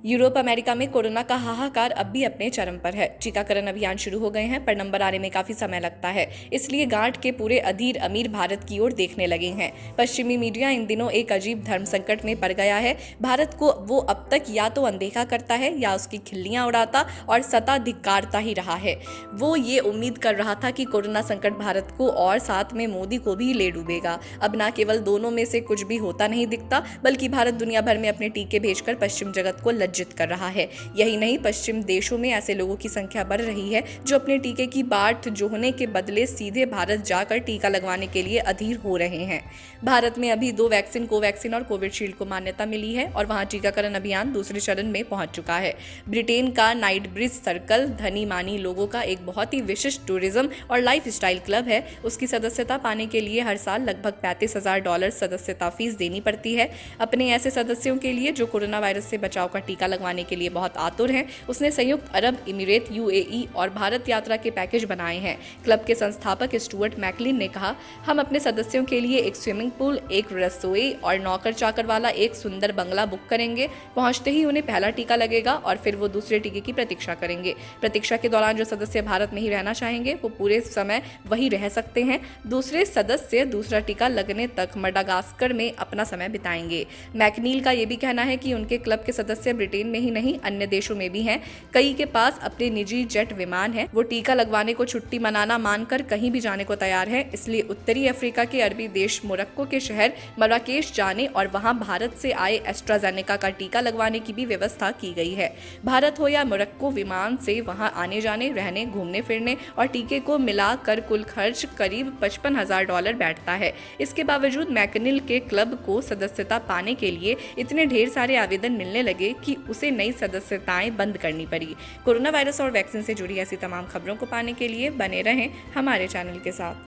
Europe America में corona का हाहाकार अब भी अपने चरम पर है। टीकाकरण अभियान शुरू हो गए हैं, पर नंबर आने में काफी समय लगता है। इसलिए गांठ के पूरे अधीर अमीर भारत की ओर देखने लगे हैं। पश्चिमी मीडिया इन दिनों एक अजीब धर्म संकट में पड़ गया है। भारत को वो अब तक या तो अनदेखा करता है या उसकी खिल्लियां उड़ाता और सत्ता धिक्कारता ही रहा है। वो ये उम्मीद कर रहा था कि कोरोना संकट भारत को और साथ में मोदी को भी ले डूबेगा। अब न केवल दोनों में से कुछ भी होता नहीं दिखता, बल्कि भारत दुनिया भर में अपने टीके भेजकर पश्चिम जगत को लज्जित कर रहा है। यही नहीं, पश्चिम देशों में ऐसे लोगों की संख्या बढ़ रही है जो अपने टीके की बाट जोहने के बदले सीधे भारत जाकर टीका लगवाने के लिए अधीर हो रहे हैं। भारत में अभी 2 वैक्सीन, कोवैक्सीन और कोविशील्ड को मान्यता मिली है और वहां टीकाकरण अभियान दूसरे चरण में पहुंच चुका है। ब्रिटेन का नाइट ब्रिज सर्कल धनी मानी लोगों का एक बहुत ही विशिष्ट टूरिज्म और लाइफ स्टाइल क्लब है। उसकी सदस्यता पाने के लिए हर साल लगभग $35,000 सदस्यता फीस देनी पड़ती है। अपने ऐसे सदस्यों के लिए जो कोरोना वायरस से बचाव का टीका लगवाने के लिए बहुत आतुर हैं, उसने संयुक्त अरब इमिरेत, यूएई और भारत यात्रा के पैकेज बनाए हैं। क्लब के संस्थापक स्टुअर्ट मैकलिन ने कहा, हम अपने सदस्यों के लिए एक स्विमिंग पूल, एक रसोई और नौकर चाकर वाला एक सुंदर बंगला बुक करेंगे। पहुंचते ही उन्हें पहला टीका लगेगा और फिर वो दूसरे टीके की प्रतीक्षा करेंगे। प्रतीक्षा के दौरान जो सदस्य भारत में ही रहना चाहेंगे वो पूरे समय वही रह सकते हैं। दूसरे सदस्य दूसरा टीका लगने तक मडागास्कर में अपना समय बिताएंगे। मैकनील का ये भी कहना है कि उनके क्लब के सदस्य ब्रिटेन में ही नहीं, अन्य देशों में भी हैं। कई के पास अपने निजी जेट विमान हैं। वो टीका लगवाने को छुट्टी मनाना मानकर कहीं भी जाने को तैयार है। इसलिए उत्तरी अफ्रीका के अरबी देश मोरक्को के शहर मराकेश जाने और वहां भारत से आए एस्ट्राजेनेका का टीका लगवाने की भी व्यवस्था की गई है। भारत हो या मोरक्को, विमान से वहां आने जाने, रहने, घूमने फिरने और टीके को मिलाकर कुल खर्च करीब $55,000 बैठता है। इसके बावजूद मैकनिल के क्लब को सदस्यता पाने के लिए इतने ढेर सारे आवेदन मिलने लगे कि उसे नई सदस्यताएं बंद करनी पड़ी। कोरोना वायरस और वैक्सीन से जुड़ी ऐसी तमाम खबरों को पाने के लिए बने रहें हमारे चैनल के साथ।